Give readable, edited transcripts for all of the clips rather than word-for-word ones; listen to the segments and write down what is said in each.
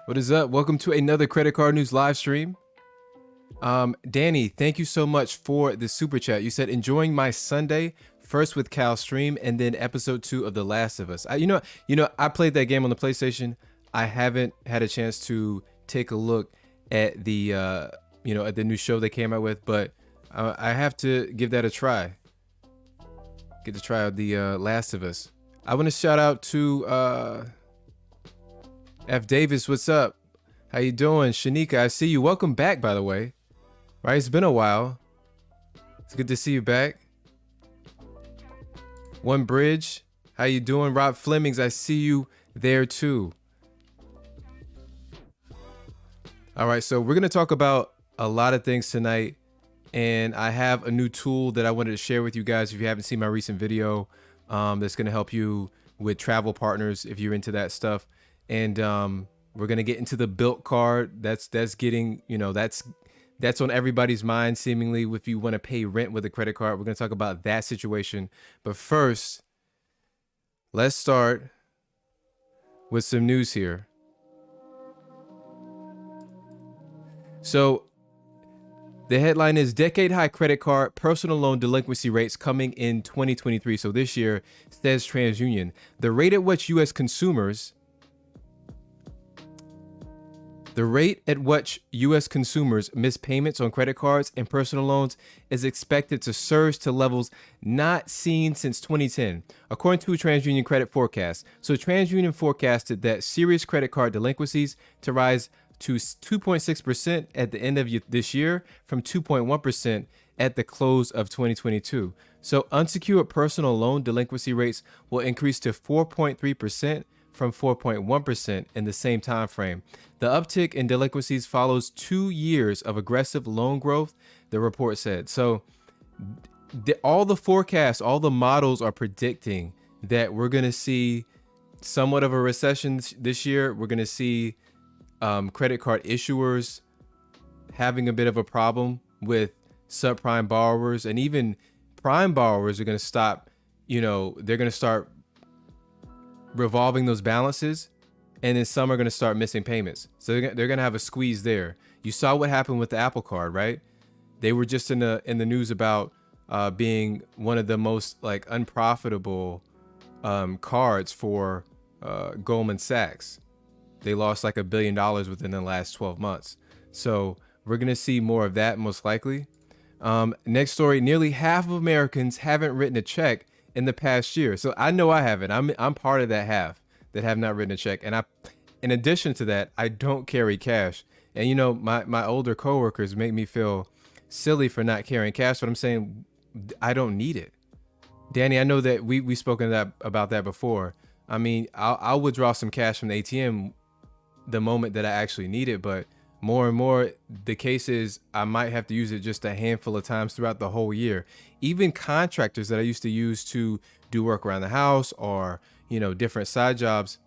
What is up? Welcome to another credit card news live stream. Danny, thank you so much for the super chat. You said enjoying my Sunday first with Cal stream and then episode 2 of The Last of Us. I played that game on the PlayStation. I haven't had a chance to take a look at the at the new show they came out with, but I have to give that a try. Get to try out the Last of Us. I want to shout out to F Davis. What's up? How you doing? Shanika, I see you. Welcome back, by the way. Right, it's been a while. It's good to see you back. One Bridge, how you doing? Rob Flemings, I see you there too. All right, so we're gonna talk about a lot of things tonight, and I have a new tool that I wanted to share with you guys. If you haven't seen my recent video, that's gonna help you with travel partners if you're into that stuff. And we're gonna get into the Bilt card. That's getting, that's on everybody's mind seemingly. If you want to pay rent with a credit card, we're gonna talk about that situation. But first, let's start with some news here. So the headline is decade high credit card personal loan delinquency rates coming in 2023. So this year, says TransUnion. The rate at which U.S. consumers miss payments on credit cards and personal loans is expected to surge to levels not seen since 2010, according to a TransUnion credit forecast. So TransUnion forecasted that serious credit card delinquencies to rise to 2.6% at the end of this year from 2.1% at the close of 2022. So unsecured personal loan delinquency rates will increase to 4.3% from 4.1% in the same time frame. The uptick in delinquencies follows 2 years of aggressive loan growth, the report said. So all the forecasts, all the models are predicting that we're going to see somewhat of a recession this year. We're going to see credit card issuers having a bit of a problem with subprime borrowers, and even prime borrowers are going to stop, they're going to start revolving those balances, and then some are going to start missing payments. So they're going to have a squeeze there. You saw what happened with the Apple Card, right? They were just in the news about being one of the most unprofitable cards for Goldman Sachs. They lost $1 billion within the last 12 months. So we're going to see more of that most likely. Next story, nearly half of Americans haven't written a check in the past year. So I know I haven't. I'm part of that half that have not written a check. And in addition to that, I don't carry cash. And my older coworkers make me feel silly for not carrying cash, but I'm saying I don't need it. Danny, I know that we've spoken about that before. I mean, I'll withdraw some cash from the ATM the moment that I actually need it, but more and more the case is I might have to use it just a handful of times throughout the whole year. Even contractors that I used to use to do work around the house or, different side jobs,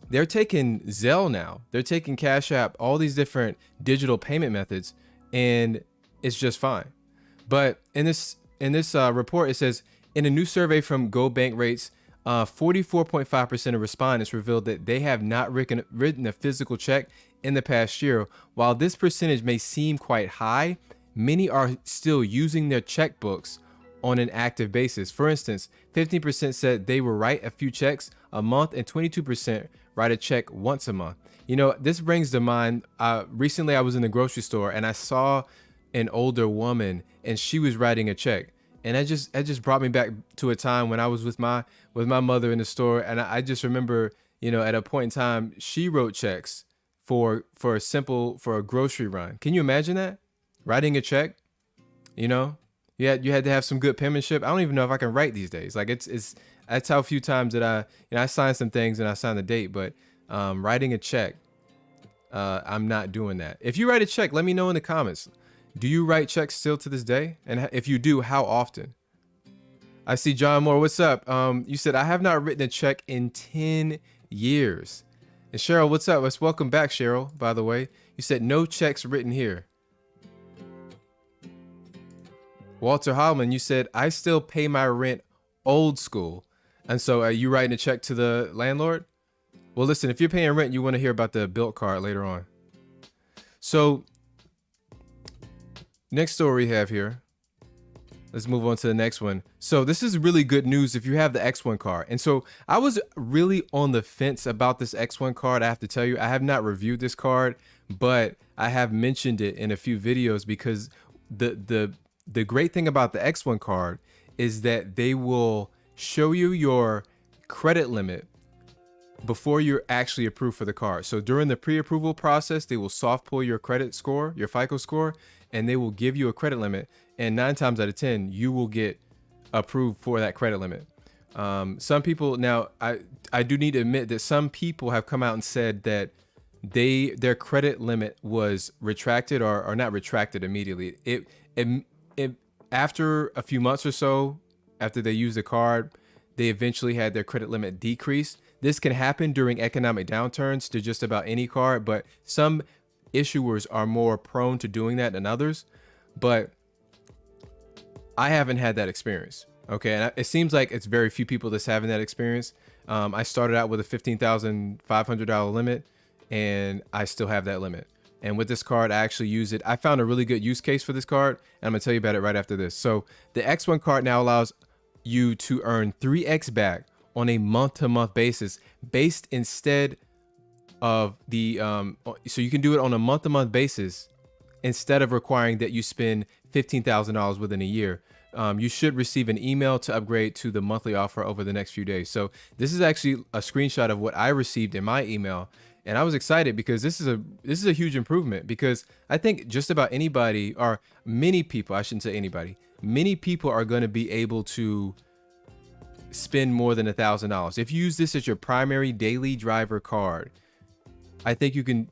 they're taking Zelle now. They're taking Cash App, all these different digital payment methods, and it's just fine. But in this report, it says in a new survey from Go Bank Rates, 44.5% of respondents revealed that they have not written a physical check in the past year. While this percentage may seem quite high, many are still using their checkbooks on an active basis. For instance, 15% said they will write a few checks a month and 22% write a check once a month. This brings to mind, recently I was in the grocery store and I saw an older woman and she was writing a check. And that just brought me back to a time when I was with my mother in the store. And I just remember, at a point in time, she wrote checks for a grocery run. Can you imagine that? Writing a check, you had to have some good penmanship. I don't even know if I can write these days. That's how few times that I signed some things and I signed the date, but writing a check, I'm not doing that. If you write a check, let me know in the comments. Do you write checks still to this day? And if you do, how often? I see John Moore. What's up? You said, I have not written a check in 10 years. And Cheryl, what's up? Let's welcome back, Cheryl, by the way. You said no checks written here. Walter Hollman, you said, I still pay my rent old school. And so are you writing a check to the landlord? Well, listen, if you're paying rent, you want to hear about the Bilt card later on. So next story we have here. Let's move on to the next one. So this is really good news if you have the X1 card. And so I was really on the fence about this X1 card. I have to tell you, I have not reviewed this card, but I have mentioned it in a few videos because the great thing about the X1 card is that they will show you your credit limit before you're actually approved for the card. So during the pre-approval process, they will soft pull your credit score, your FICO score, and they will give you a credit limit. And 9 times out of 10, you will get approved for that credit limit. Some people, now I do need to admit that some people have come out and said that their credit limit was retracted or not retracted immediately. It after a few months or so, after they use the card, they eventually had their credit limit decreased. This can happen during economic downturns to just about any card, but some issuers are more prone to doing that than others. But I haven't had that experience. Okay, and it seems like it's very few people that's having that experience. I started out with a $15,500 limit, and I still have that limit. And with this card, I actually use it. I found a really good use case for this card, and I'm gonna tell you about it right after this. So the X1 card now allows you to earn 3x back on a month-to-month basis, based instead of the so you can do it on a month-to-month basis instead of requiring that you spend $15,000 within a year. You should receive an email to upgrade to the monthly offer over the next few days. So this is actually a screenshot of what I received in my email, and I was excited because this is a huge improvement, because I think just about anybody, or many people, I shouldn't say anybody, many people are going to be able to spend more than $1,000 if you use this as your primary daily driver card. I think you can,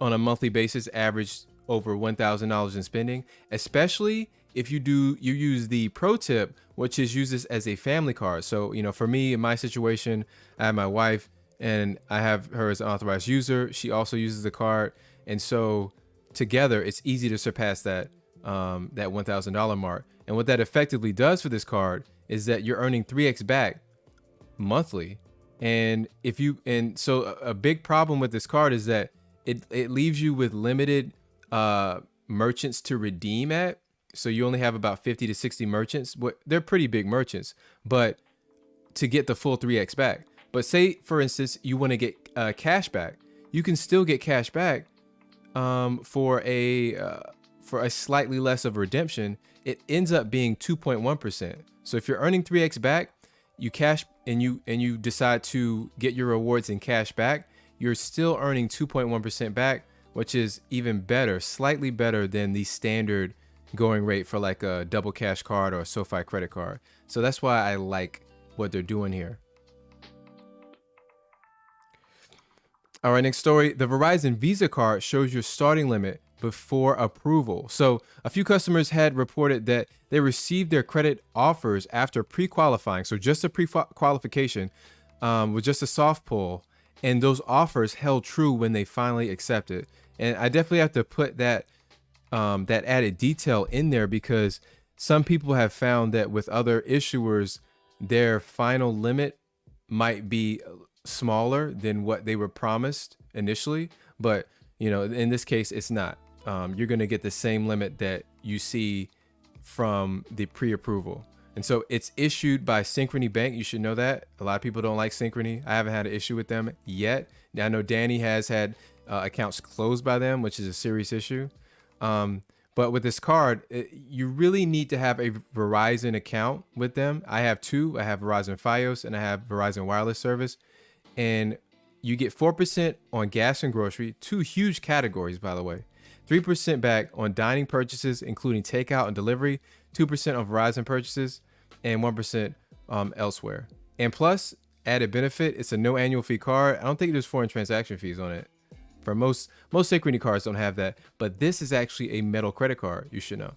on a monthly basis, average over $1,000 in spending, especially if you use the pro tip, which is use this as a family card. So, you know, for me, in my situation, I have my wife and I have her as an authorized user. She also uses the card. And so together, it's easy to surpass that $1,000 mark. And what that effectively does for this card is that you're earning 3x back monthly. And so a big problem with this card is that it leaves you with limited merchants to redeem at. So you only have about 50 to 60 merchants. They're pretty big merchants, but to get the full 3x back. But say, for instance, you want to get cash back, you can still get cash back for a slightly less of a redemption. It ends up being 2.1%. So if you're earning 3x back, you cash and you decide to get your rewards in cash back, you're still earning 2.1% back, which is even better, slightly better than the standard going rate for like a double cash card or a SoFi credit card. So that's why I like what they're doing here. All right, next story. The Verizon Visa card shows your starting limit before approval. So a few customers had reported that they received their credit offers after pre-qualifying. So just a pre-qualification with just a soft pull, and those offers held true when they finally accepted. And I definitely have to put that that added detail in there, because some people have found that with other issuers, their final limit might be smaller than what they were promised initially. But, you know, in this case, it's not. You're going to get the same limit that you see from the pre-approval. And so it's issued by Synchrony Bank. You should know that. A lot of people don't like Synchrony. I haven't had an issue with them yet. Now, I know Danny has had accounts closed by them, which is a serious issue. But with this card, you really need to have a Verizon account with them. I have two. I have Verizon Fios and I have Verizon Wireless Service. And you get 4% on gas and grocery, two huge categories, by the way. 3% back on dining purchases, including takeout and delivery, 2% on Verizon purchases, and 1% elsewhere. And plus, added benefit, it's a no annual fee card. I don't think there's foreign transaction fees on it. For most Synchrony cards don't have that, but this is actually a metal credit card, you should know.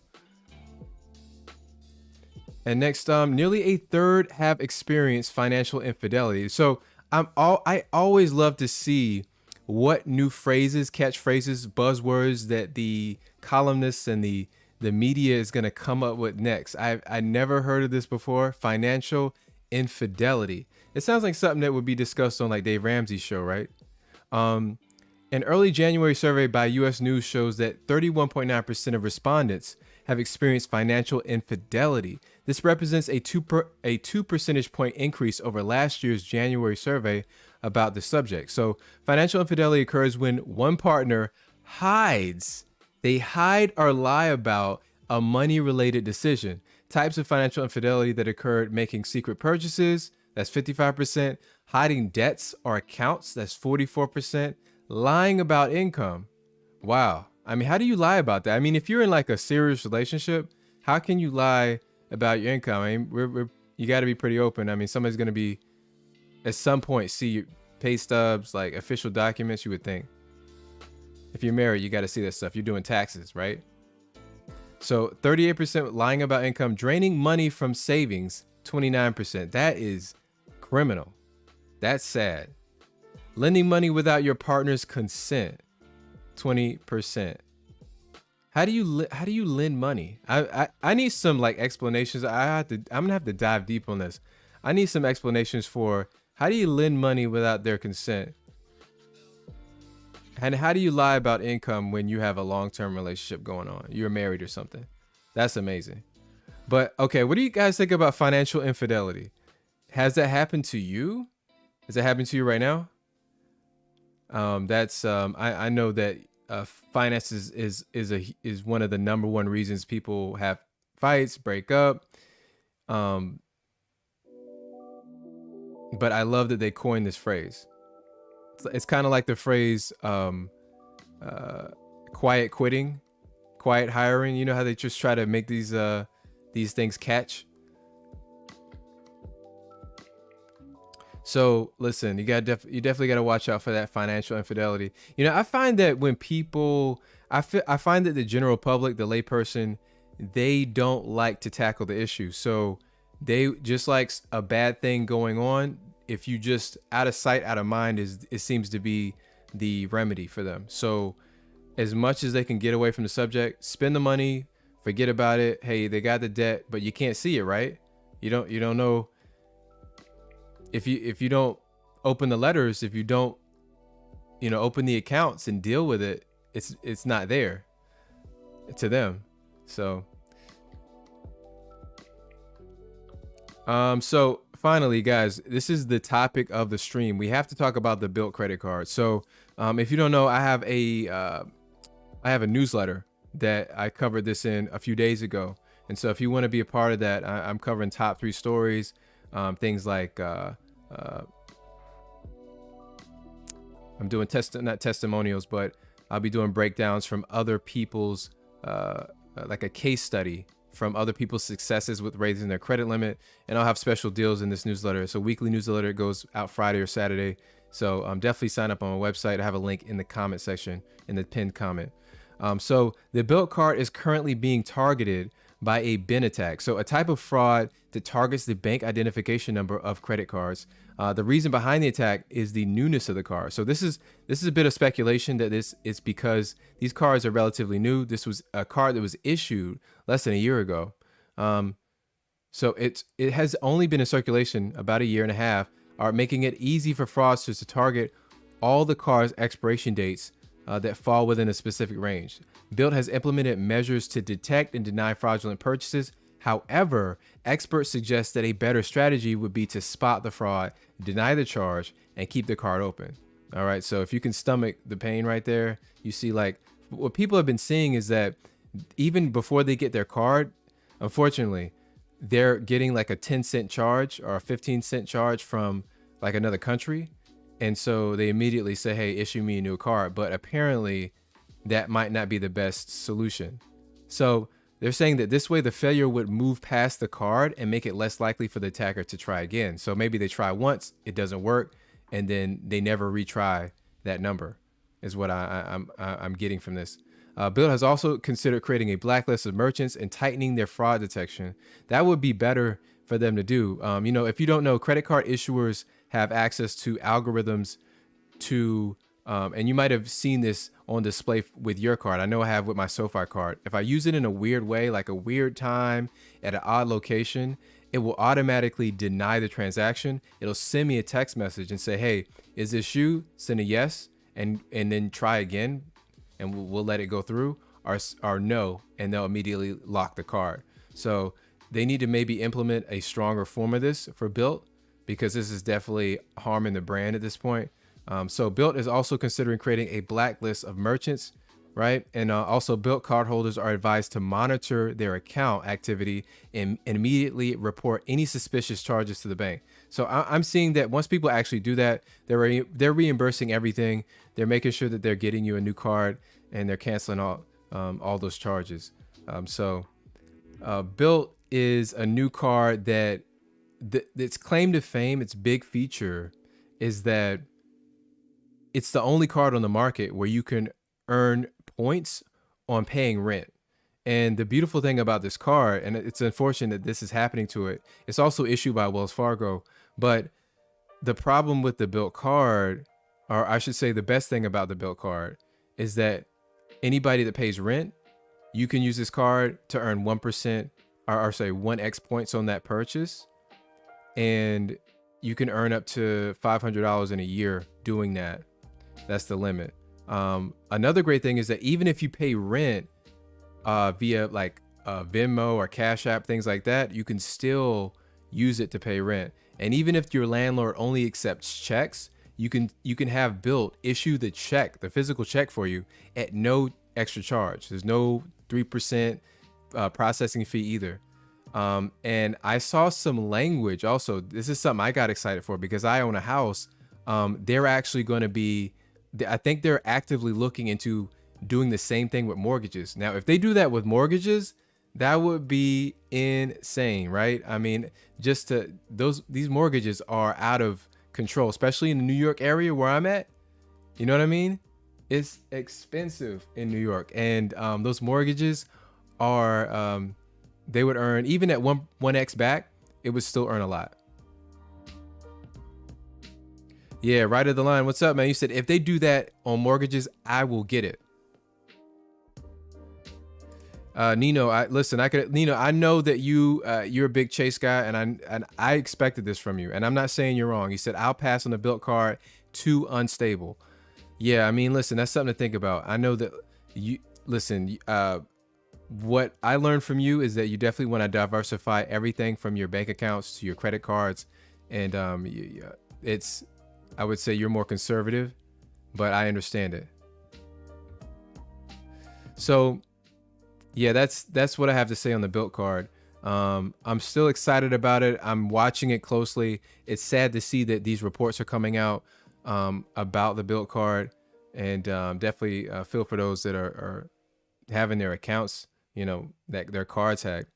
And next, nearly a third have experienced financial infidelity. So I always love to see what new phrases, catchphrases, buzzwords that the columnists and the media is going to come up with next. I never heard of this before. Financial infidelity. It sounds like something that would be discussed on like Dave Ramsey's show, right? Um, An early January survey by U.S. News shows that 31.9% of respondents have experienced financial infidelity. This represents a 2 percentage point increase over last year's January survey about the subject. So financial infidelity occurs when one partner they hide or lie about a money-related decision. Types of financial infidelity that occurred: making secret purchases, that's 55%, hiding debts or accounts, that's 44%, lying about income. Wow. I mean, how do you lie about that? I mean, if you're in like a serious relationship, how can you lie about your income? I mean, you got to be pretty open. I mean, somebody's going to be at some point see your pay stubs, like official documents, you would think. If you're married, you got to see that stuff. You're doing taxes, right? So 38% lying about income, draining money from savings, 29%. That is criminal. That's sad. Lending money without your partner's consent, 20%. How do you lend money? I need some like explanations. I'm gonna have to dive deep on this. I need some explanations for how do you lend money without their consent? And how do you lie about income when you have a long-term relationship going on? You're married or something. That's amazing. But okay, what do you guys think about financial infidelity? Has that happened to you? Has that happened to you right now? I know that finances is one of the number one reasons people have fights, break up. But I love that they coined this phrase. It's kind of like the phrase quiet quitting, quiet hiring. You know how they just try to make these things catch. So listen, you definitely got to watch out for that financial infidelity. You know, I find that when people, I find that the general public, the layperson, they don't like to tackle the issue. So they just like a bad thing going on. If you just out of sight, out of mind, it seems to be the remedy for them. So as much as they can get away from the subject, spend the money, forget about it. Hey, they got the debt, but you can't see it, right? You don't know if you don't open the letters, if you don't, open the accounts and deal with it, it's not there to them. So, so finally, guys, this is the topic of the stream. We have to talk about the Bilt credit card. So, if you don't know, I have a newsletter that I covered this in a few days ago. And so if you want to be a part of that, I'm covering top 3 stories, things like I'm doing not testimonials, but I'll be doing breakdowns from other people's, like a case study from other people's successes with raising their credit limit. And I'll have special deals in this newsletter. It's a weekly newsletter. It goes out Friday or Saturday. So definitely sign up on my website. I have a link in the comment section, in the pinned comment. So the Bilt card is currently being targeted by a BIN attack. So a type of fraud that targets the bank identification number of credit cards. The reason behind the attack is the newness of the card. So this is a bit of speculation that this is because these cards are relatively new. This was a card that was issued less than a year ago. So it has only been in circulation about a year and a half, making it easy for fraudsters to target all the card's expiration dates that fall within a specific range. Bilt has implemented measures to detect and deny fraudulent purchases. However, experts suggest that a better strategy would be to spot the fraud, deny the charge, and keep the card open. All right, so if you can stomach the pain right there, you see like what people have been seeing is that even before they get their card, unfortunately, they're getting like a 10-cent charge or a 15-cent charge from like another country. And so they immediately say, hey, issue me a new card. But apparently that might not be the best solution. So they're saying that this way the failure would move past the card and make it less likely for the attacker to try again. So maybe they try once, it doesn't work, and then they never retry that number, is what I'm getting from this. Bilt has also considered creating a blacklist of merchants and tightening their fraud detection. That would be better for them to do. If you don't know, credit card issuers have access to algorithms to, and you might have seen this on display with your card. I know I have with my SoFi card. If I use it in a weird way, like a weird time at an odd location, it will automatically deny the transaction. It'll send me a text message and say, hey, is this you? Send a yes, and then try again, and we'll let it go through, or no, and they'll immediately lock the card. So they need to maybe implement a stronger form of this for Bilt, because this is definitely harming the brand at this point. So Bilt is also considering creating a blacklist of merchants, right? And also Bilt cardholders are advised to monitor their account activity and immediately report any suspicious charges to the bank. So I'm seeing that once people actually do that, they're reimbursing everything. They're making sure that they're getting you a new card, and they're canceling all those charges. Bilt is a new card that its claim to fame, its big feature, is that it's the only card on the market where you can earn points on paying rent. And the beautiful thing about this card, and it's unfortunate that this is happening to it, it's also issued by Wells Fargo. But the problem with the Bilt card, or I should say the best thing about the Bilt card, is that anybody that pays rent, you can use this card to earn 1%, or say 1x points on that purchase. And you can earn up to $500 in a year doing that. That's the limit. Another great thing is that even if you pay rent via like Venmo or Cash App, things like that, you can still use it to pay rent. And even if your landlord only accepts checks, you can have Bilt issue the check, the physical check for you at no extra charge. There's no 3% processing fee either. And I saw some language also. This is something I got excited for because I own a house. They're actually going to be, I think they're actively looking into doing the same thing with mortgages. Now, if they do that with mortgages, that would be insane, right? I mean, these mortgages are out of control, especially in the New York area where I'm at. You know what I mean? It's expensive in New York, and those mortgages are, they would earn, even at 1x back, it would still earn a lot. Yeah, right of the line. What's up, man? You said if they do that on mortgages, I will get it. Nino, Nino, I know that you're a big Chase guy, and I expected this from you, and I'm not saying you're wrong. You said I'll pass on the Bilt card, too unstable. Yeah, I mean, listen, that's something to think about. I know that what I learned from you is that you definitely want to diversify everything from your bank accounts to your credit cards, and I would say you're more conservative, but I understand it. So yeah, that's what I have to say on the Bilt card. I'm still excited about it. I'm watching it closely. It's sad to see that these reports are coming out about the Bilt card, and definitely feel for those that are having their accounts, that their cards hacked.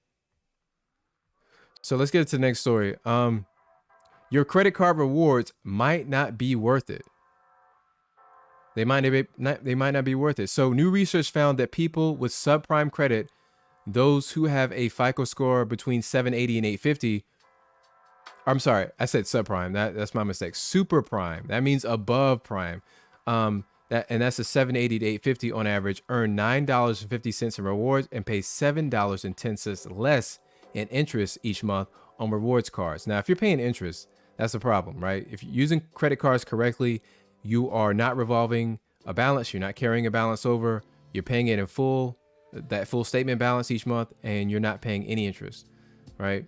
So let's get to the next story. Your credit card rewards might not be worth it. They might not be worth it. So new research found that people with subprime credit, those who have a FICO score between 780 and 850, I'm sorry, I said subprime. That's my mistake. Super prime. That means above prime. That's a 780 to 850 on average, earn $9.50 in rewards and pay $7.10 less in interest each month on rewards cards. Now, if you're paying interest, that's a problem, right? If you're using credit cards correctly, you are not revolving a balance. You're not carrying a balance over. You're paying it in full, that full statement balance each month, and you're not paying any interest, right?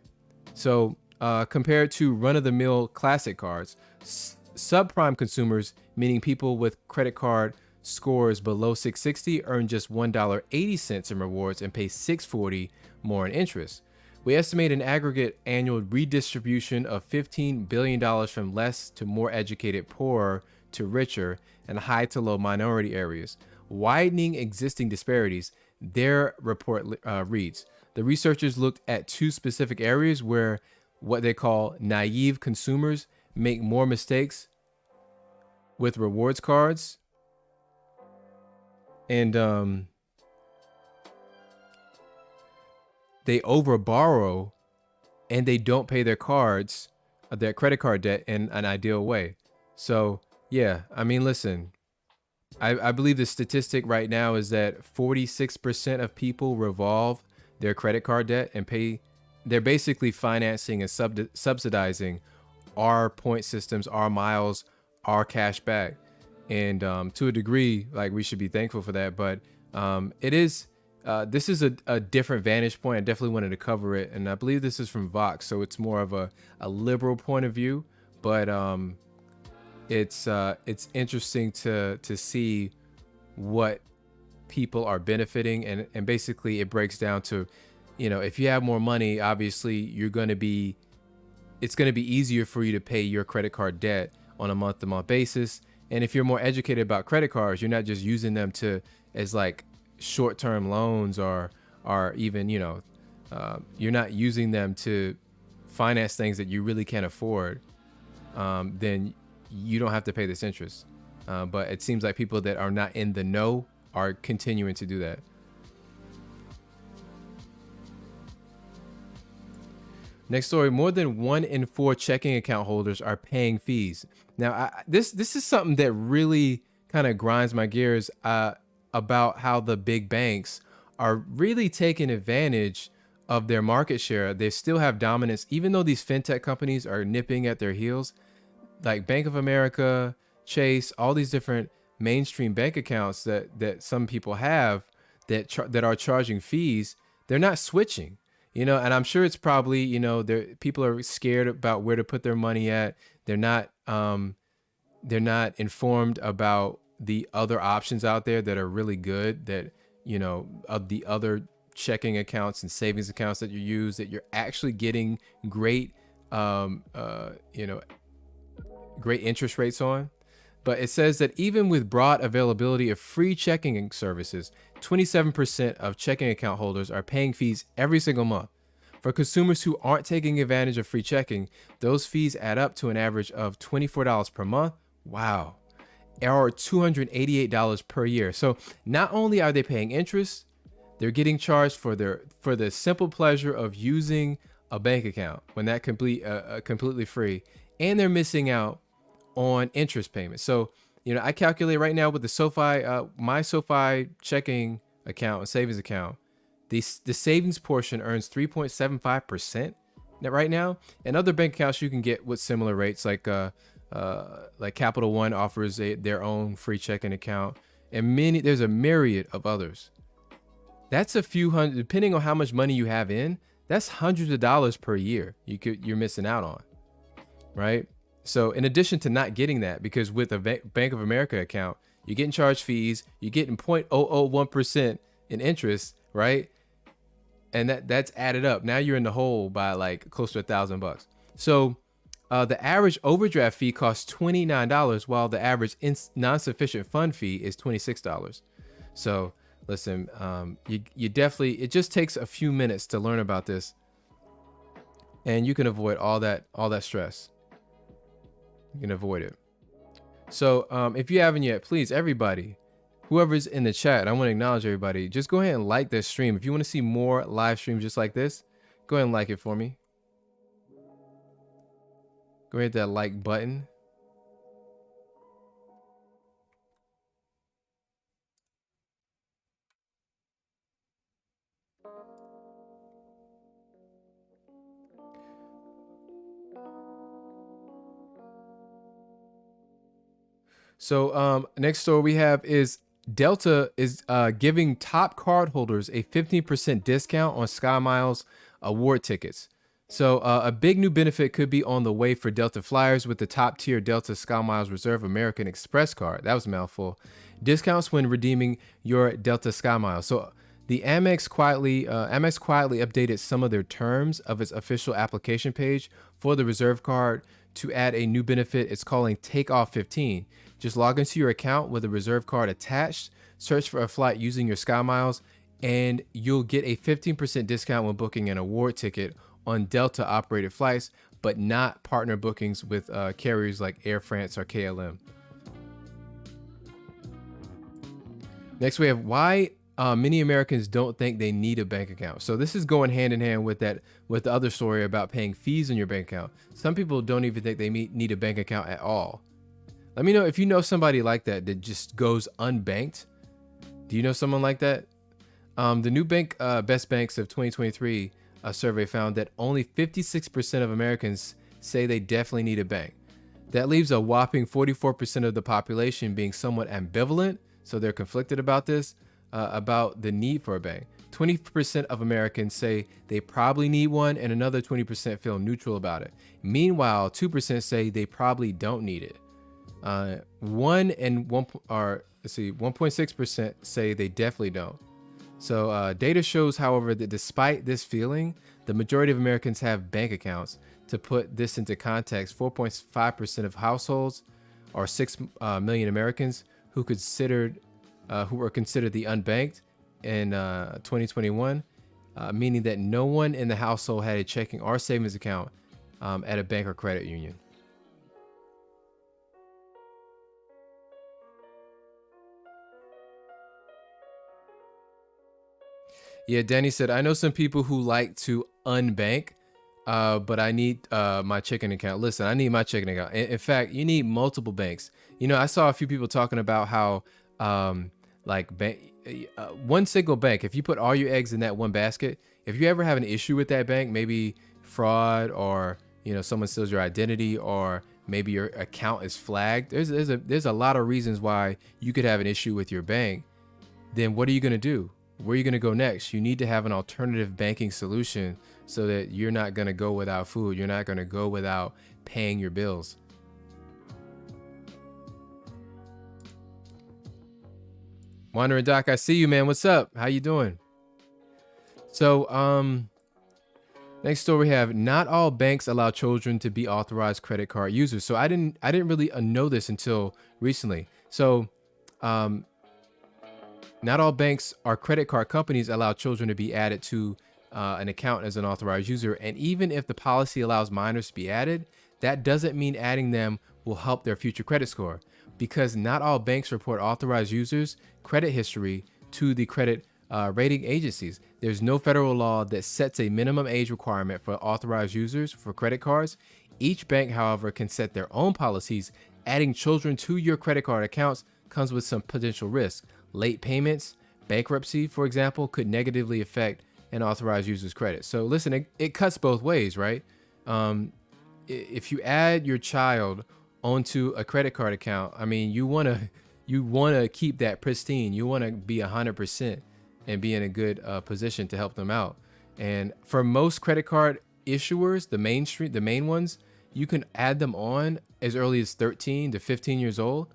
So compared to run-of-the-mill classic cards, subprime consumers, meaning people with credit card scores below 660, earn just $1.80 in rewards and pay $6.40 more in interest. We estimate an aggregate annual redistribution of $15 billion from less to more educated, poorer to richer, and high to low minority areas, widening existing disparities. Their report reads, the researchers looked at two specific areas where what they call naive consumers make more mistakes with rewards cards, and they overborrow, and they don't pay their credit card debt in an ideal way. So yeah, I mean, listen, I believe the statistic right now is that 46% of people revolve their credit card debt and pay they're basically financing and subsidizing our point systems, our miles, our cash back. And to a degree, like, we should be thankful for that. But it is this is a different vantage point. I definitely wanted to cover it, and I believe this is from Vox, so it's more of a liberal point of view. But it's interesting to see what people are benefiting, and basically it breaks down to, if you have more money, obviously it's going to be easier for you to pay your credit card debt on a month-to-month basis. And if you're more educated about credit cards, you're not just using them as like short-term loans, or even, you're not using them to finance things that you really can't afford, then you don't have to pay this interest. But it seems like people that are not in the know are continuing to do that. Next story: more than 1 in 4 checking account holders are paying fees. Now, this is something that really kind of grinds my gears, about how the big banks are really taking advantage of their market share. They still have dominance, even though these fintech companies are nipping at their heels. Like Bank of America, Chase, all these different mainstream bank accounts that some people have that are charging fees, they're not switching. And I'm sure it's probably, people are scared about where to put their money at. They're not informed about the other options out there that are really good, that, of the other checking accounts and savings accounts that you use, that you're actually getting great, great interest rates on. But it says that even with broad availability of free checking services, 27% of checking account holders are paying fees every single month. For consumers who aren't taking advantage of free checking, those fees add up to an average of $24 per month. Wow. Or $288 per year. So not only are they paying interest, they're getting charged for the simple pleasure of using a bank account when that completely free, and they're missing out on interest payments. So, I calculate right now with the SoFi, my SoFi checking account and savings account, the savings portion earns 3.75% right now. And other bank accounts you can get with similar rates, like Capital One offers their own free checking account, and there's a myriad of others. That's a few hundred, depending on how much money you have in. That's hundreds of dollars per year you're missing out on, right? So in addition to not getting that, because with a Bank of America account, you're getting charged fees, you're getting 0.001% in interest, right? And that's added up. Now you're in the hole by like close to $1,000. So the average overdraft fee costs $29, while the average non-sufficient fund fee is $26. So listen, you definitely, it just takes a few minutes to learn about this, and you can avoid all that stress. You can avoid it. So if you haven't yet, please, everybody, whoever's in the chat, I want to acknowledge everybody. Just go ahead and like this stream. If you want to see more live streams just like this, go ahead and like it for me. Go ahead, hit that like button. So next story we have is Delta is giving top cardholders a 15% discount on SkyMiles award tickets. So a big new benefit could be on the way for Delta flyers with the top tier Delta SkyMiles Reserve American Express card. That was a mouthful. Discounts when redeeming your Delta SkyMiles. So the Amex quietly updated some of their terms of its official application page for the Reserve card to add a new benefit it's calling Takeoff 15. Just log into your account with a Reserve card attached, search for a flight using your SkyMiles, and you'll get a 15% discount when booking an award ticket on Delta operated flights, but not partner bookings with carriers like Air France or KLM. Next, we have why many Americans don't think they need a bank account. So this is going hand in hand with the other story about paying fees in your bank account. Some people don't even think they need a bank account at all. Let me know if you know somebody like that just goes unbanked. Do you know someone like that? The new bank best banks of 2023 a survey found that only 56% of Americans say they definitely need a bank. That leaves a whopping 44% of the population being somewhat ambivalent, so they're conflicted about this, about the need for a bank. 20% of Americans say they probably need one, and another 20% feel neutral about it. Meanwhile, 2% say they probably don't need it. 1.6% say they definitely don't. So data shows, however, that despite this feeling, the majority of Americans have bank accounts. To put this into context, 4.5% of households, or 6 million Americans, who were considered the unbanked in 2021, meaning that no one in the household had a checking or savings account at a bank or credit union. Yeah, Danny said, I know some people who like to unbank, but I need my checking account. Listen, I need my checking account. In fact, you need multiple banks. I saw a few people talking about how one single bank, if you put all your eggs in that one basket, if you ever have an issue with that bank, maybe fraud, or someone steals your identity, or maybe your account is flagged, there's a lot of reasons why you could have an issue with your bank. Then what are you going to do? Where are you going to go next? You need to have an alternative banking solution so that you're not going to go without food. You're not going to go without paying your bills. Wandering Doc, I see you, man. What's up? How you doing? So, next story we have, not all banks allow children to be authorized credit card users. So I didn't really know this until recently. So, not all banks or credit card companies allow children to be added to an account as an authorized user. And even if the policy allows minors to be added, that doesn't mean adding them will help their future credit score, because not all banks report authorized users' credit history to the credit rating agencies. There's no federal law that sets a minimum age requirement for authorized users for credit cards. Each bank, however, can set their own policies. Adding children to your credit card accounts comes with some potential risks. Late payments, bankruptcy, for example, could negatively affect an authorized user's credit. So listen, it cuts both ways, right? If you add your child onto a credit card account, I mean, you want to keep that pristine. You want to be 100% and be in a good position to help them out. And for most credit card issuers, the main ones, you can add them on as early as 13 to 15 years old.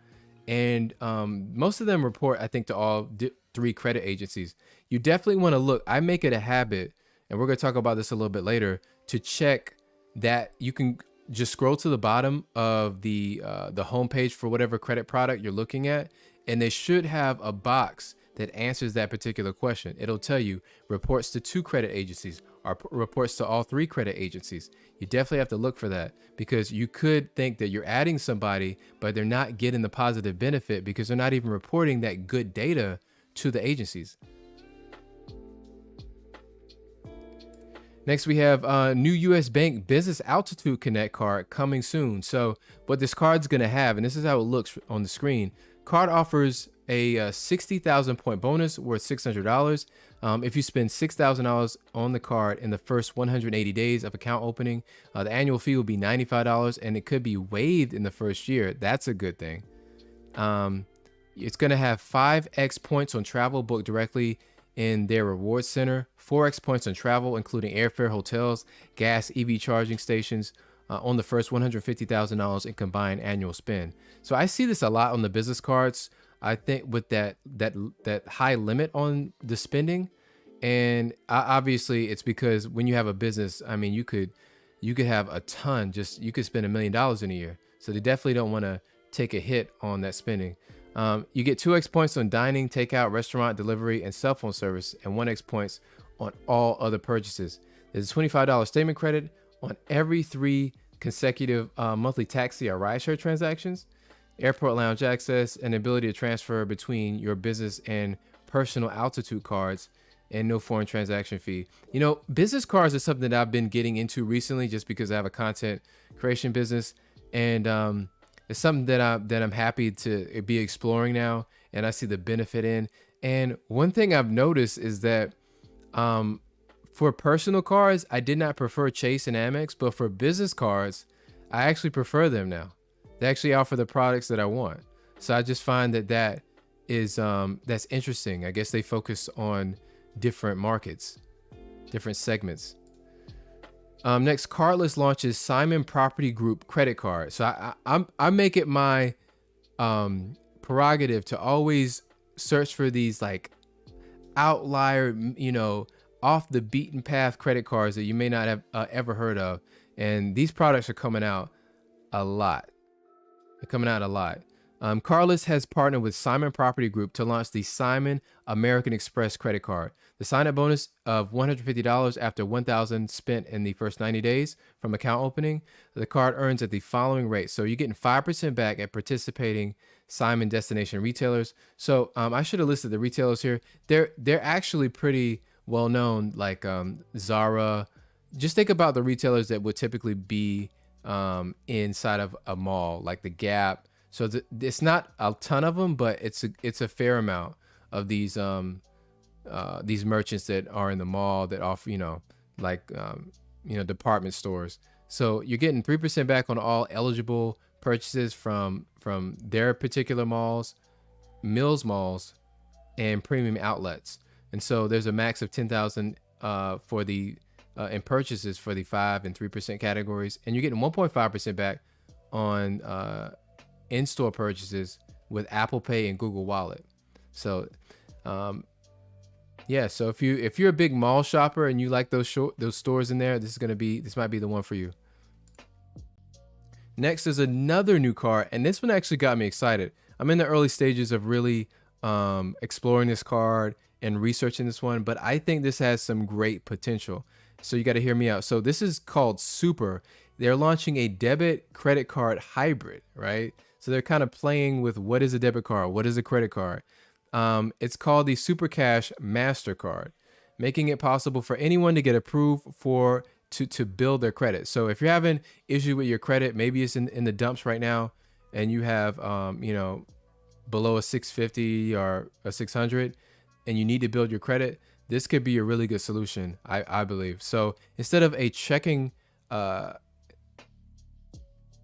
And most of them report, I think, to all 3 credit agencies. You definitely want to look. I make it a habit, and we're going to talk about this a little bit later, to check that. You can just scroll to the bottom of the homepage for whatever credit product you're looking at, and they should have a box that answers that particular question. It'll tell you reports to 2 credit agencies or reports to all 3 credit agencies. You definitely have to look for that, because you could think that you're adding somebody, but they're not getting the positive benefit because they're not even reporting that good data to the agencies. Next, we have new U.S. Bank Business Altitude Connect card coming soon. So what this card's going to have, and this is how it looks on the screen, card offers a 60,000 point bonus worth $600 if you spend $6,000 on the card in the first 180 days of account opening. The annual fee will be $95, and it could be waived in the first year. That's a good thing. It's going to have 5x points on travel booked directly in their rewards center, 4x points on travel, including airfare, hotels, gas, EV charging stations, on the first $150,000 in combined annual spend. So I see this a lot on the business cards. I think with that high limit on the spending, and obviously it's because when you have a business, I mean, you could have a ton. You could spend $1 million in a year. So they definitely don't want to take a hit on that spending. You get 2x points on dining, takeout, restaurant, delivery, and cell phone service, and 1x points on all other purchases. There's a $25 statement credit on every 3 consecutive monthly taxi or rideshare transactions, airport lounge access, and ability to transfer between your business and personal altitude cards, and no foreign transaction fee. Business cards is something that I've been getting into recently just because I have a content creation business, and it's something that I'm happy to be exploring now, and I see the benefit in. And one thing I've noticed is that For personal cards, I did not prefer Chase and Amex, but for business cards, I actually prefer them now. They actually offer the products that I want. So I just find that is that's interesting. I guess they focus on different markets, different segments. Next, Cardless launches Simon Property Group credit card. So I make it my prerogative to always search for these like outlier, off the beaten path credit cards that you may not have ever heard of. And these products are coming out a lot. They're coming out a lot. Cardless has partnered with Simon Property Group to launch the Simon American Express credit card. The sign-up bonus of $150 after $1,000 spent in the first 90 days from account opening. The card earns at the following rate. So you're getting 5% back at participating Simon destination retailers. So I should have listed the retailers here. They're actually pretty well known, like Zara. Just think about the retailers that would typically be inside of a mall, like the Gap. So it's not a ton of them, but it's a fair amount of these merchants that are in the mall that offer, department stores. So you're getting 3% back on all eligible purchases from their particular malls, Mills malls, and premium outlets. And so there's a max of 10,000 for the in purchases for the 5 and 3% categories, and you're getting 1.5% back on in-store purchases with Apple Pay and Google Wallet. So so if you're a big mall shopper and you like those stores in there, this might be the one for you. Next is another new card, and this one actually got me excited. I'm in the early stages of really exploring this card and researching this one, but I think this has some great potential. So you got to hear me out. So this is called Super. They're launching a debit credit card hybrid, right? So they're kind of playing with what is a debit card, what is a credit card. It's called the Super Cash MasterCard, making it possible for anyone to get approved to build their credit. So if you're having issue with your credit, maybe it's in the dumps right now, and you have below a 650 or a 600, and you need to build your credit, this could be a really good solution, I believe. So instead of checking credit,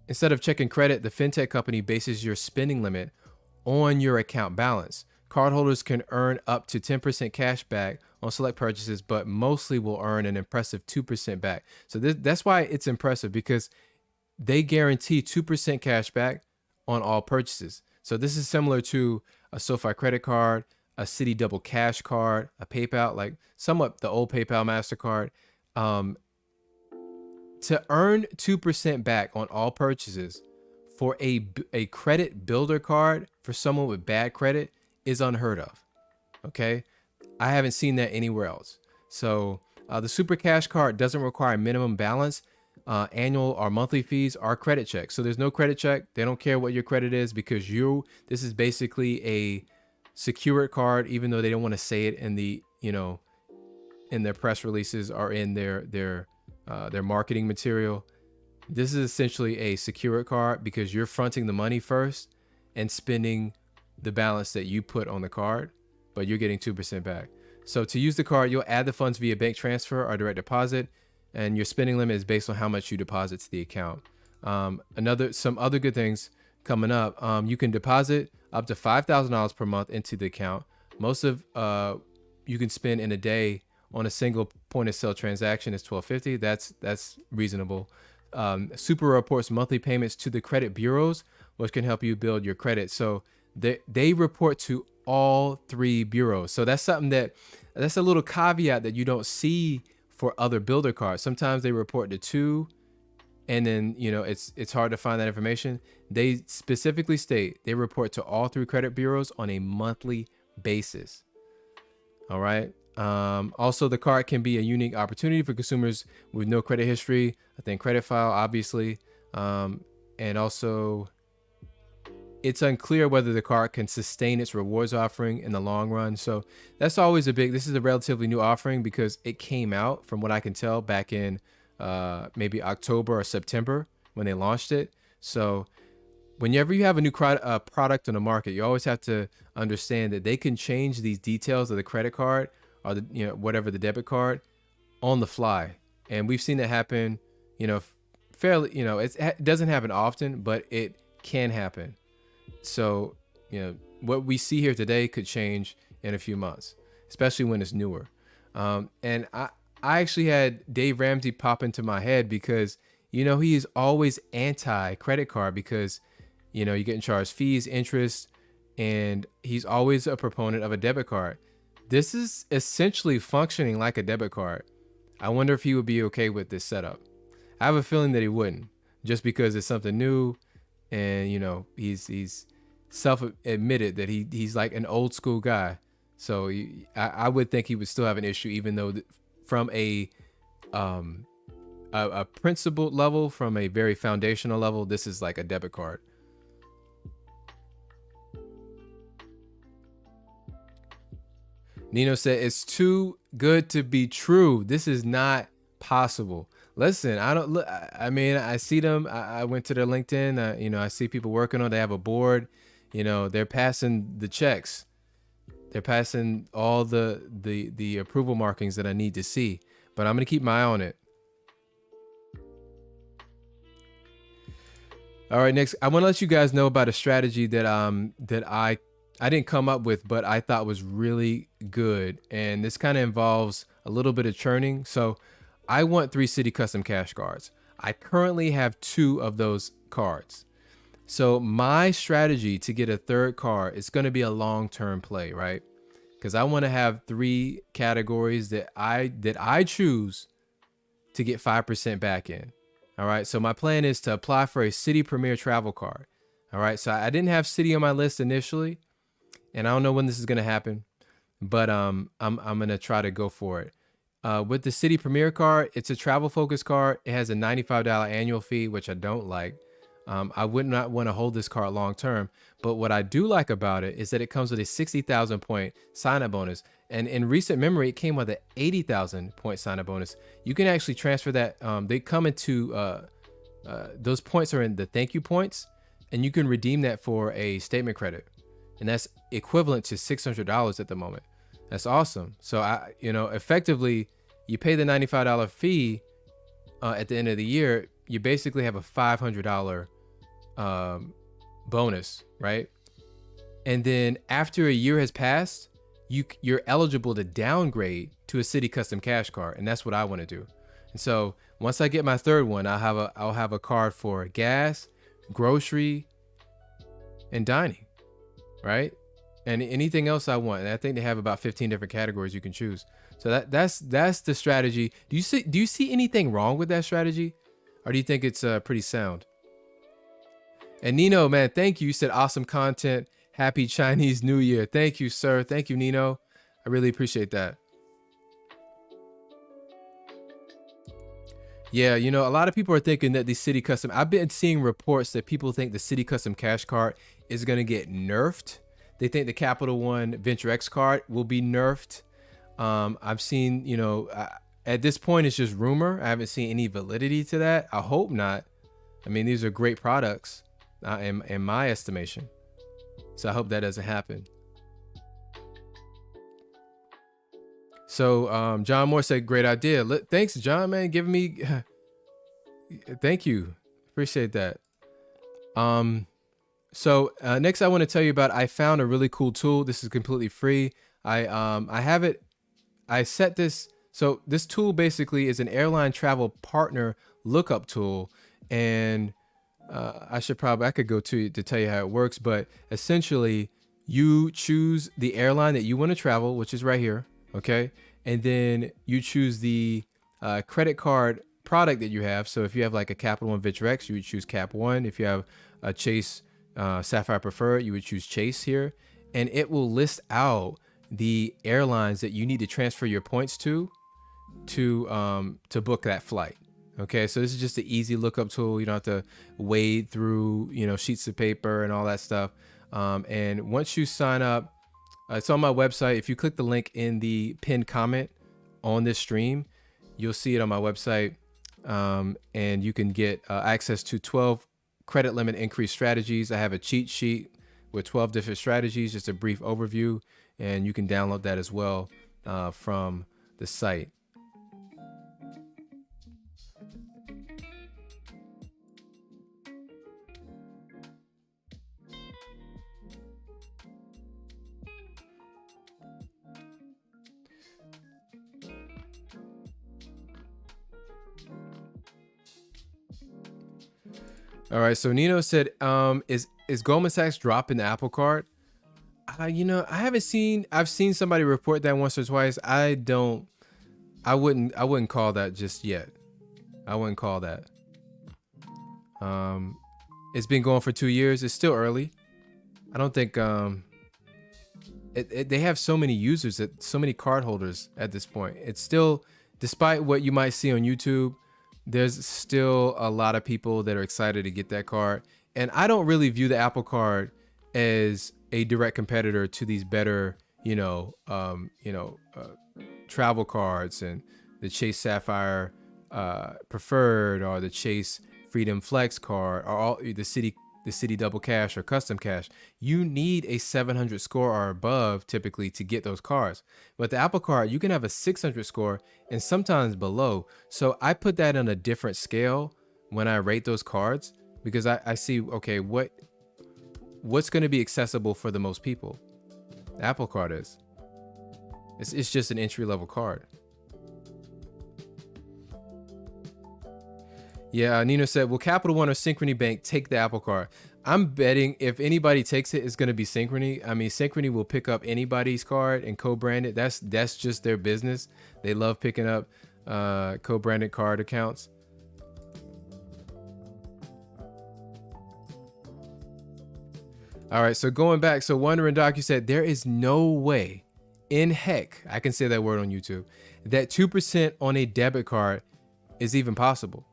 the fintech company bases your spending limit on your account balance. Cardholders can earn up to 10% cash back on select purchases, but mostly will earn an impressive 2% back. So that's why it's impressive, because they guarantee 2% cash back on all purchases. So this is similar to a SoFi credit card, a Citi Double Cash card, a PayPal, like somewhat the old PayPal MasterCard. To earn 2% back on all purchases for a credit builder card for someone with bad credit is unheard of. Okay, I haven't seen that anywhere else. So the Super Cash card doesn't require minimum balance, annual or monthly fees, or credit check. So there's no credit check. They don't care what your credit is, because this is basically a secured card, even though they don't want to say it in the in their press releases or in their marketing material. This is essentially a secured card because you're fronting the money first and spending the balance that you put on the card, but you're getting 2% back. So to use the card, you'll add the funds via bank transfer or direct deposit, and your spending limit is based on how much you deposit to the account. Some other good things coming up. You can deposit up to $5,000 per month into the account. Most of you can spend in a day on a single point of sale transaction is $12.50. That's reasonable. Super reports monthly payments to the credit bureaus, which can help you build your credit. So they report to all 3 bureaus. So that's something that's a little caveat that you don't see for other builder cards. Sometimes they report to 2, and then it's hard to find that information. They specifically state they report to all 3 credit bureaus on a monthly basis. All right. Also, the card can be a unique opportunity for consumers with no credit history, a thin credit file, obviously. And also, it's unclear whether the card can sustain its rewards offering in the long run. So that's always this is a relatively new offering because it came out, from what I can tell, back in maybe October or September when they launched it. So whenever you have a new product on the market, you always have to understand that they can change these details of the credit card or whatever the debit card on the fly. And we've seen that happen, you know, fairly, it doesn't happen often, but it can happen. So, what we see here today could change in a few months, especially when it's newer. And I actually had Dave Ramsey pop into my head because, he is always anti credit card because, you're getting charged fees, interest, and he's always a proponent of a debit card. This is essentially functioning like a debit card. I wonder if he would be okay with this setup. I have a feeling that he wouldn't, just because it's something new, and he's self-admitted that he's like an old school guy. So I would think he would still have an issue, even though from a principled level, from a very foundational level, this is like a debit card. Nino said, it's too good to be true. This is not possible. Listen, I don't look. I mean, I see them. I went to their LinkedIn. I see people working on. They have a board. They're passing the checks. They're passing all the approval markings that I need to see. But I'm gonna keep my eye on it. All right, next, I want to let you guys know about a strategy that I didn't come up with, but I thought was really good. And this kind of involves a little bit of churning. So I want 3 City Custom Cash cards. I currently have 2 of those cards. So my strategy to get a third card is going to be a long-term play, right? Because I want to have 3 categories that I choose to get 5% back in. All right. So my plan is to apply for a City Premier travel card. All right. So I didn't have City on my list initially, and I don't know when this is going to happen, but I'm going to try to go for it. With the City Premier card, it's a travel focused card. It has a $95 annual fee, which I don't like. I would not want to hold this card long term, but what I do like about it is that it comes with a 60,000 point sign up bonus. And in recent memory, it came with an 80,000 point sign up bonus. You can actually transfer that. They come into those points are in the thank you points, and you can redeem that for a statement credit, and that's equivalent to $600 at the moment. That's awesome. So effectively, you pay the $95 fee at the end of the year. You basically have a $500 bonus, right? And then after a year has passed, you're eligible to downgrade to a City Custom Cash card, and that's what I want to do. And so once I get my third one, I'll have a card for gas, grocery, and dining, right? And anything else I want. And I think they have about 15 different categories you can choose. So that's the strategy. Do you see anything wrong with that strategy, or do you think it's pretty sound? And Nino, man, thank you. You said awesome content. Happy Chinese New Year. Thank you, sir. Thank you, Nino. I really appreciate that. Yeah, a lot of people are thinking that the City Custom, I've been seeing reports that people think the City Custom Cash card is going to get nerfed. They think the Capital One Venture X card will be nerfed. I've seen, at this point, it's just rumor. I haven't seen any validity to that. I hope not. I mean, these are great products in my estimation. So I hope that doesn't happen. So John Moore said, great idea. Thanks, John, man, giving me. Thank you. Appreciate that. So next I want to tell you about, I found a really cool tool. This is completely free. I have it. I set this. So this tool basically is an airline travel partner lookup tool. And I could go to tell you how it works, but essentially you choose the airline that you want to travel, which is right here. Okay. And then you choose the credit card product that you have. So if you have like a Capital One Venture X, you would choose Cap One. If you have a Chase Sapphire Preferred, you would choose Chase here. And it will list out the airlines that you need to transfer your points to book that flight. Okay, so this is just an easy lookup tool. You don't have to wade through, sheets of paper and all that stuff. And once you sign up, it's on my website. If you click the link in the pinned comment on this stream, you'll see it on my website. And you can get access to 12 credit limit increase strategies. I have a cheat sheet with 12 different strategies, just a brief overview, and you can download that as well from the site. All right. So Nino said, is Goldman Sachs dropping the Apple Card? I haven't seen. I've seen somebody report that once or twice. I wouldn't call that just yet. I wouldn't call that. It's been going for 2 years. It's still early. I don't think they have so many users, so many card holders at this point. It's still, despite what you might see on YouTube, there's still a lot of people that are excited to get that card. And I don't really view the Apple Card as a direct competitor to these better, travel cards and the Chase Sapphire Preferred or the Chase Freedom Flex card or all the City Double Cash or Custom Cash. You need a 700 score or above typically to get those cards. But the Apple Card, you can have a 600 score and sometimes below. So I put that on a different scale when I rate those cards because I see, okay, what's going to be accessible for the most people? The Apple Card is. It's just an entry level card. Yeah, Nino said, will Capital One or Synchrony Bank take the Apple Card? I'm betting if anybody takes it, it's going to be Synchrony. I mean, Synchrony will pick up anybody's card and co-brand it. That's just their business. They love picking up co-branded card accounts. All right, so going back, so Wondering Doc, you said there is no way in heck, I can say that word on YouTube, that 2% on a debit card is even possible.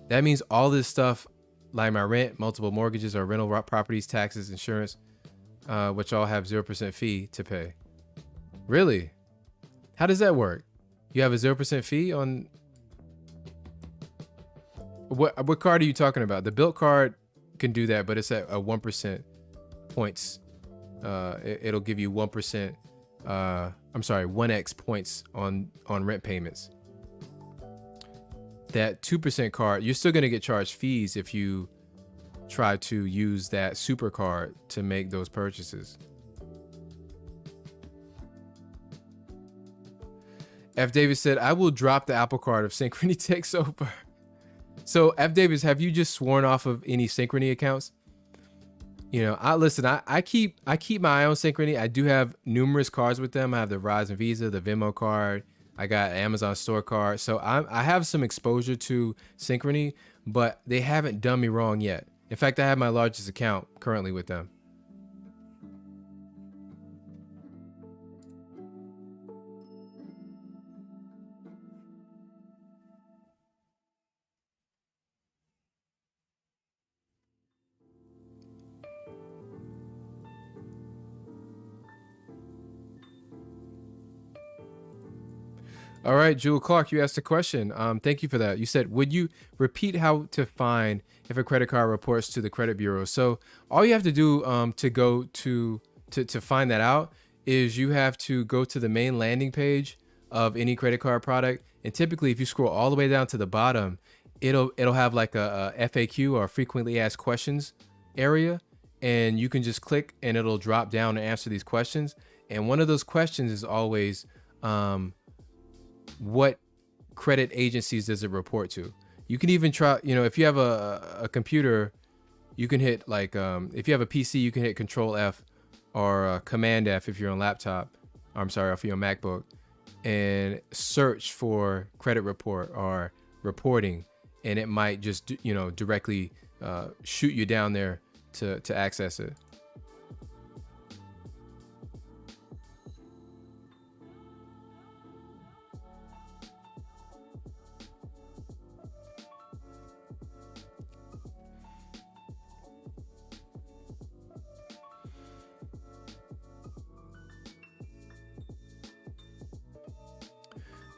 That means all this stuff, like my rent, multiple mortgages, or rental properties, taxes, insurance, which all have 0% fee to pay. Really? How does that work? You have a 0% fee on what card are you talking about? The Bilt card can do that, but it's at a 1% points. It'll give you 1%. 1x points on rent payments. That 2% card, you're still going to get charged fees if you try to use that super card to make those purchases. F. Davis said, I will drop the Apple Card if Synchrony takes over. So F. Davis, have you just sworn off of any Synchrony accounts? I keep my eye on Synchrony. I do have numerous cards with them. I have the Verizon Visa, the Venmo card. I got Amazon store card. So I have some exposure to Synchrony, but they haven't done me wrong yet. In fact, I have my largest account currently with them. All right, Jewel Clark, you asked a question. Thank you for that. You said, would you repeat how to find if a credit card reports to the credit bureau? So all you have to do to go to find that out is you have to go to the main landing page of any credit card product. And typically, if you scroll all the way down to the bottom, it'll have like a FAQ or frequently asked questions area. And you can just click and it'll drop down and answer these questions. And one of those questions is always, what credit agencies does it report to? You can even try, if you have a computer, you can hit like, if you have a PC, you can hit Control F or Command F if you're on laptop. If you're on MacBook, and search for credit report or reporting, and it might just, directly shoot you down there to access it.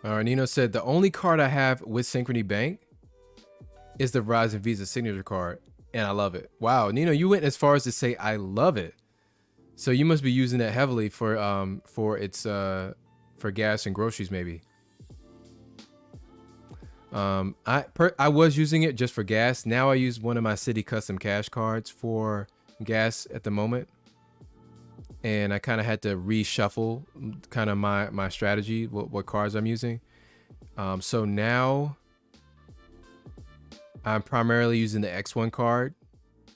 All right, Nino said, the only card I have with Synchrony Bank is the Verizon Visa signature card, and I love it. Wow, Nino, you went as far as to say I love it. So you must be using that heavily for its for gas and groceries, maybe. I was using it just for gas. Now I use one of my City Custom Cash cards for gas at the moment. And I kind of had to reshuffle kind of my strategy, what cards I'm using. So now I'm primarily using the X1 card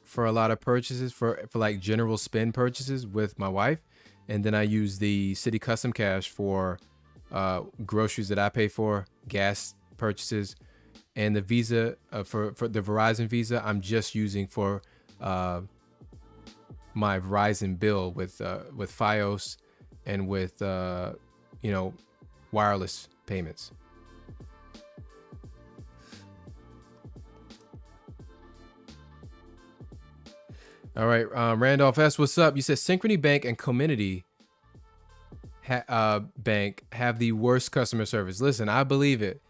for a lot of purchases, for like general spend purchases with my wife. And then I use the City Custom Cash for groceries that I pay for, gas purchases, and the Visa for the Verizon Visa I'm just using for my Verizon bill with FiOS and with wireless payments. All right, Randolph S, what's up? You said Synchrony Bank and Comenity Bank have the worst customer service. Listen, I believe it.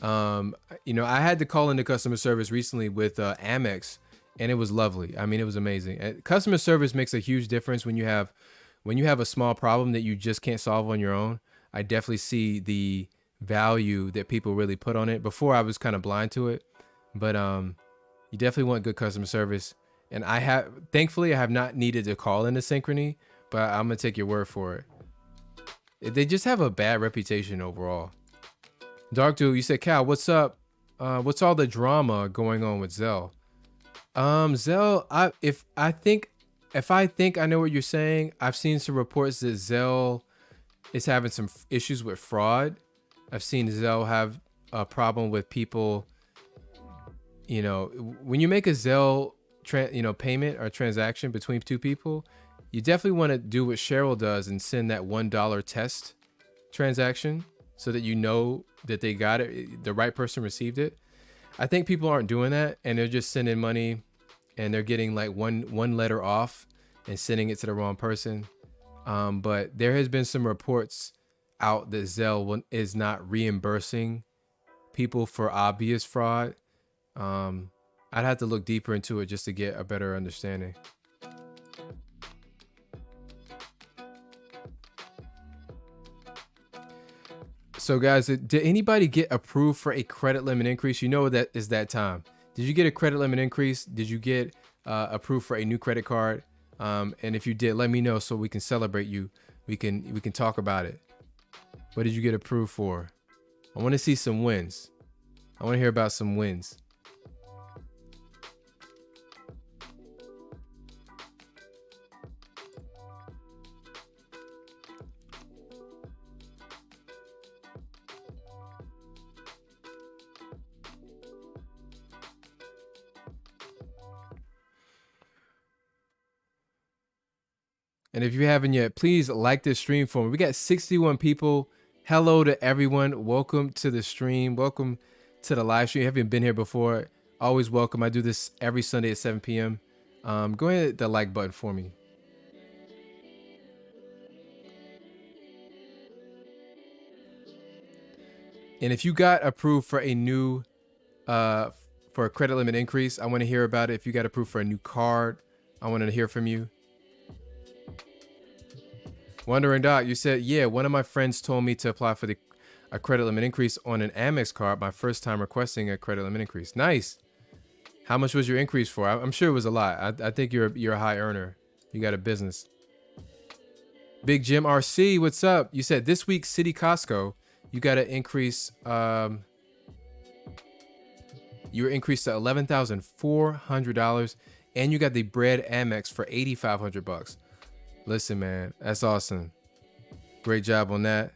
I had to call into customer service recently with Amex, and it was lovely. I mean, it was amazing. Customer service makes a huge difference when you have a small problem that you just can't solve on your own. I definitely see the value that people really put on it. Before, I was kind of blind to it, but you definitely want good customer service. And thankfully, I have not needed to call into Synchrony, but I'm gonna take your word for it. They just have a bad reputation overall. Dark Dude, you said, Cal, what's up? What's all the drama going on with Zelle? Zelle, if I think I know what you're saying, I've seen some reports that Zelle is having some issues with fraud. I've seen Zelle have a problem with people. When you make a Zelle payment or transaction between two people, you definitely want to do what Cheryl does and send that $1 test transaction so that you know that they got it, the right person received it. I think people aren't doing that, and they're just sending money and they're getting like one letter off and sending it to the wrong person. But there has been some reports out that Zelle is not reimbursing people for obvious fraud. I'd have to look deeper into it just to get a better understanding. So guys, did anybody get approved for a credit limit increase? You know that is that time. Did you get a credit limit increase? Did you get approved for a new credit card? And if you did, let me know so we can celebrate you. We can talk about it. What did you get approved for? I want to see some wins. I want to hear about some wins. And if you haven't yet, please like this stream for me. We got 61 people. Hello to everyone. Welcome to the stream. Welcome to the live stream. If you haven't been here before, always welcome. I do this every Sunday at 7 p.m. Go ahead and hit the like button for me. And if you got approved for a new, for a credit limit increase, I want to hear about it. If you got approved for a new card, I want to hear from you. Wondering Doc, you said, yeah, one of my friends told me to apply for a credit limit increase on an Amex card, my first time requesting a credit limit increase. Nice. How much was your increase for? I'm sure it was a lot. I think you're a high earner. You got a business. Big Jim RC, what's up? You said this week, City Costco, you got to increase. You were increased to $11,400, and you got the Bread Amex for $8,500. Listen, man, that's awesome. Great job on that.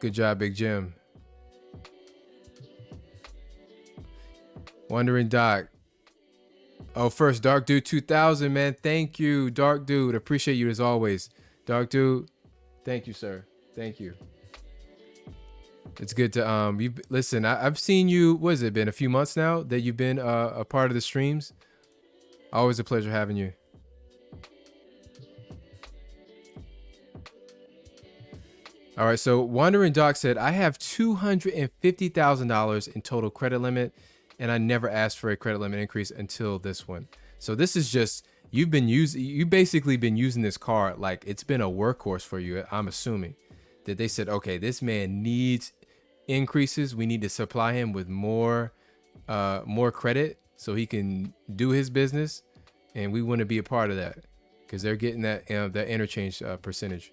Good job, Big Jim. Wondering Doc. Oh, first, Dark Dude 2000, man. Thank you, Dark Dude. Appreciate you as always. Dark Dude, thank you, sir. Thank you. It's good to listen. I've seen you. What has it been? A few months now that you've been a part of the streams. Always a pleasure having you. All right, so Wandering Doc said, I have $250,000 in total credit limit, and I never asked for a credit limit increase until this one. So this is just, you've basically been using this card like it's been a workhorse for you. I'm assuming that they said, okay, this man needs increases. We need to supply him with more credit so he can do his business, and we want to be a part of that because they're getting that that interchange percentage.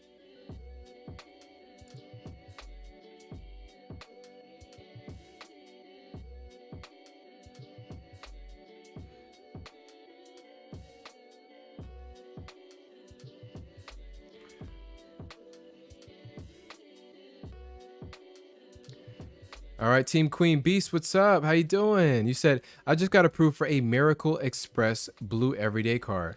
All right, Team Queen Beast, what's up? How you doing? You said, I just got approved for a Miracle Express Blue Everyday card.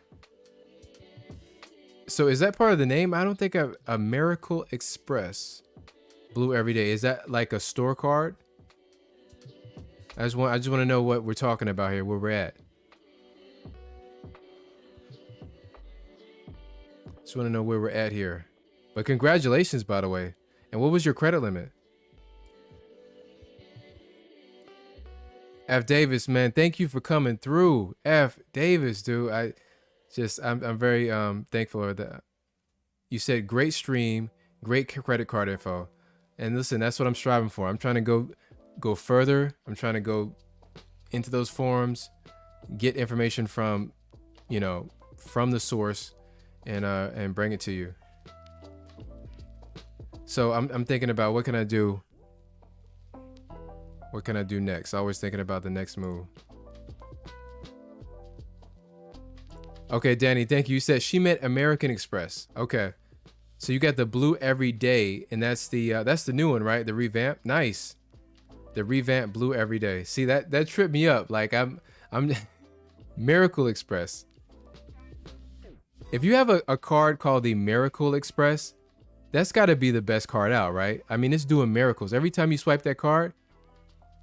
So is that part of the name? I don't think a Miracle Express Blue Everyday. Is that like a store card? I just want to know what we're talking about here, where we're at. Just want to know where we're at here. But congratulations, by the way. And what was your credit limit? F Davis, man, thank you for coming through. F Davis, dude. I'm very thankful for that. You said great stream, great credit card info. And listen, that's what I'm striving for. I'm trying to go further. I'm trying to go into those forums, get information from, from the source and bring it to you. So I'm thinking about what can I do? What can I do next? Always thinking about the next move. Okay, Danny, thank you. You said she meant American Express. Okay. So you got the Blue Everyday, and that's the new one, right? The revamp. Nice. The revamp Blue Everyday. See, that tripped me up. Like I'm Miracle Express. If you have a card called the Miracle Express, that's got to be the best card out, right? I mean, it's doing miracles. Every time you swipe that card,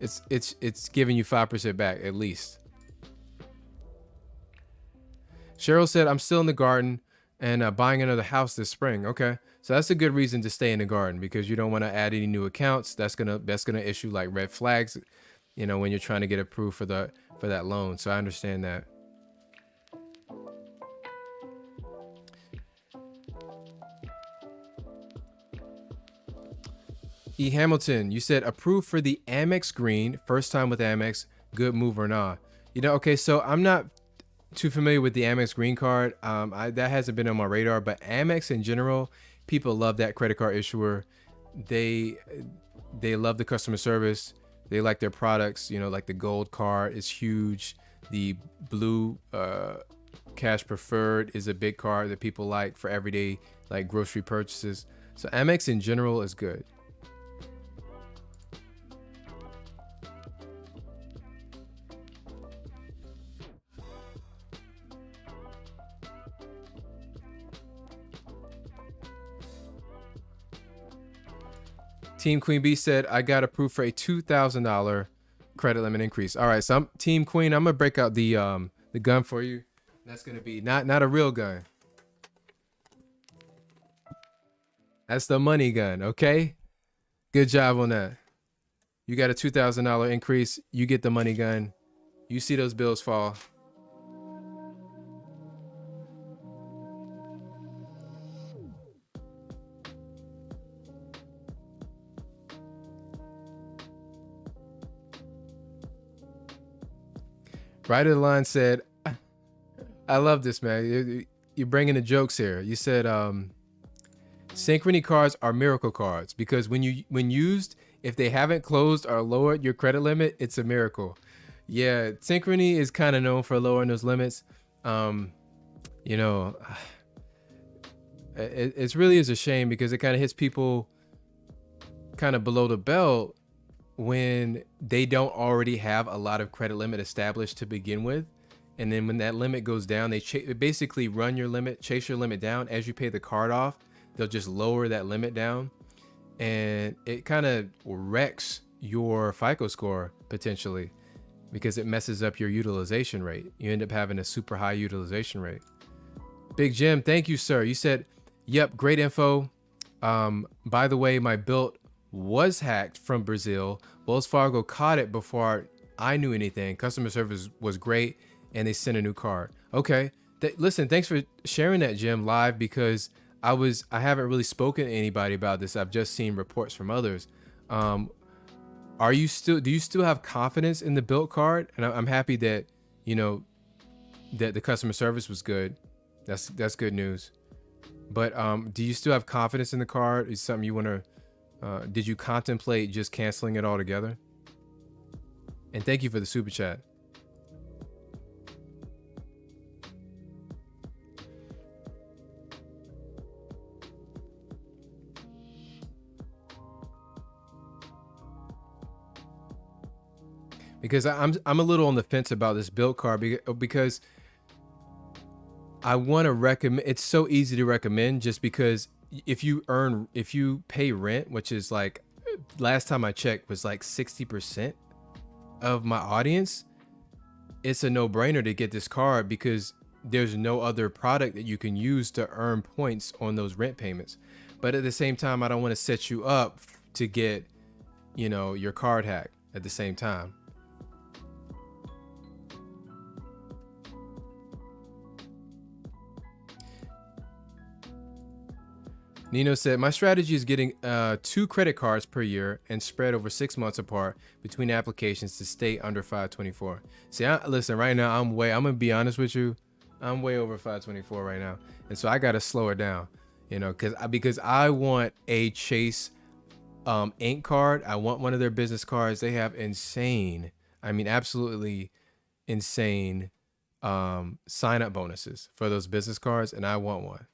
it's giving you 5% back at least. Cheryl said, I'm still in the garden and buying another house this spring. Okay. So that's a good reason to stay in the garden, because you don't want to add any new accounts. That's gonna issue like red flags, when you're trying to get approved for that loan. So I understand that. E. Hamilton, you said approved for the Amex Green, first time with Amex, good move or not? Okay, so I'm not too familiar with the Amex Green card. That hasn't been on my radar, but Amex in general, people love that credit card issuer. They love the customer service. They like their products. Like the gold card is huge. The blue cash preferred is a big card that people like for everyday like grocery purchases. So Amex in general is good. Team Queen Bee said, I got approved for a $2,000 credit limit increase. All right, so Team Queen, I'm gonna break out the gun for you. That's gonna be not a real gun. That's the money gun, okay? Good job on that. You got a $2,000 increase. You get the money gun. You see those bills fall. Right of the line said, I love this, man. You're bringing the jokes here. You said synchrony cards are miracle cards because when used, if they haven't closed or lowered your credit limit, it's a miracle. Yeah, synchrony is kind of known for lowering those limits. It really is a shame because it kind of hits people kind of below the belt when they don't already have a lot of credit limit established to begin with. And then when that limit goes down, they basically run your limit, chase your limit down. As you pay the card off, they'll just lower that limit down. And it kind of wrecks your FICO score potentially because it messes up your utilization rate. You end up having a super high utilization rate. Big Jim, thank you, sir. You said, yep, great info. By the way, my Bilt was hacked from Brazil. Wells Fargo caught it before I knew anything. Customer service was great, and they sent a new card. Okay. Listen, thanks for sharing that, Jim, live, because I haven't really spoken to anybody about this. I've just seen reports from others. Do you still have confidence in the Bilt card? And I'm happy that, that the customer service was good. That's good news. But do you still have confidence in the card? Is something you want to did you contemplate just canceling it altogether? And thank you for the super chat. because I'm a little on the fence about this Bilt card because I want to recommend. It's so easy to recommend just because if you pay rent, which is like last time I checked was like 60% of my audience, it's a no-brainer to get this card because there's no other product that you can use to earn points on those rent payments. But at the same time, I don't want to set you up to get, you know, your card hacked at the same time. Nino said, my strategy is getting 2 credit cards per year and spread over 6 months apart between applications to stay under 524. See, listen, right now, I'm going to be honest with you. I'm way over 524 right now. And so I got to slow it down, you know, because I want a Chase Ink card. I want one of their business cards. They have insane, I mean, absolutely insane sign up bonuses for those business cards. And I want one.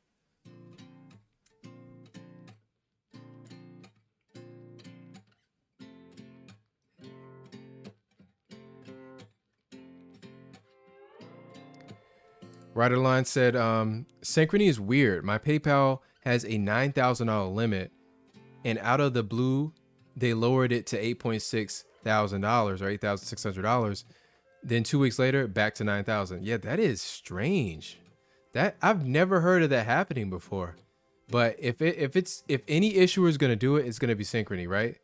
Riderline said, Synchrony is weird. My PayPal has a $9,000 limit, and out of the blue, they lowered it to $8,600 or $8,600. Then 2 weeks later, back to $9,000. Yeah, that is strange. That I've never heard of that happening before. But if any issuer is gonna do it, it's gonna be Synchrony, right?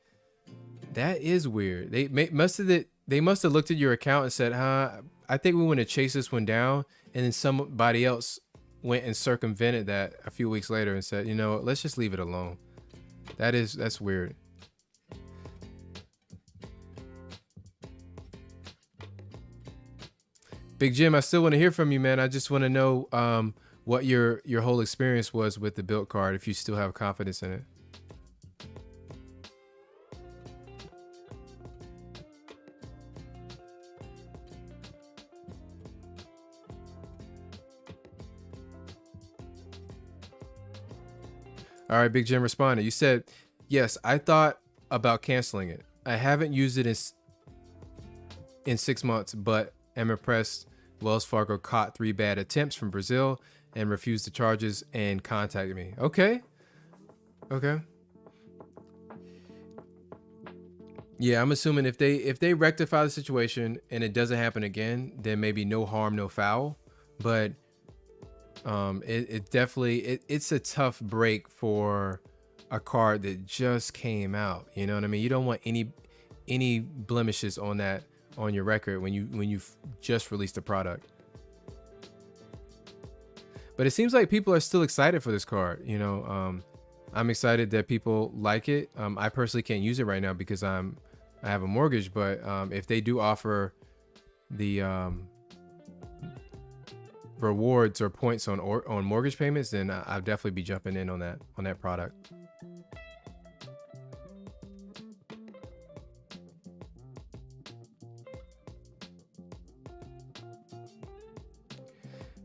That is weird. They must have looked at your account and said, I think we want to chase this one down. And then somebody else went and circumvented that a few weeks later and said, you know, let's just leave it alone. That's weird. Big Jim, I still want to hear from you, man. I just want to know what your whole experience was with the Bilt card, if you still have confidence in it. All right, Big Jim responded. You said, yes, I thought about canceling it. I haven't used it in 6 months, but am impressed. Wells Fargo caught 3 bad attempts from Brazil and refused the charges and contacted me. Okay. Yeah, I'm assuming if they rectify the situation and it doesn't happen again, then maybe no harm, no foul. But it definitely it's a tough break for a card that just came out. You know what I mean? You don't want any blemishes on your record when you've just released a product. But it seems like people are still excited for this card. You know, I'm excited that people like it. I personally can't use it right now because I have a mortgage. But if they do offer the rewards or points on mortgage payments, then I'll definitely be jumping in on that product.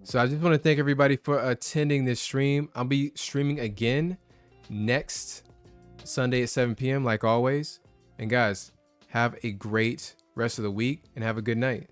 So I just want to thank everybody for attending this stream. I'll be streaming again next Sunday at 7 p.m. like always. And guys, have a great rest of the week and have a good night.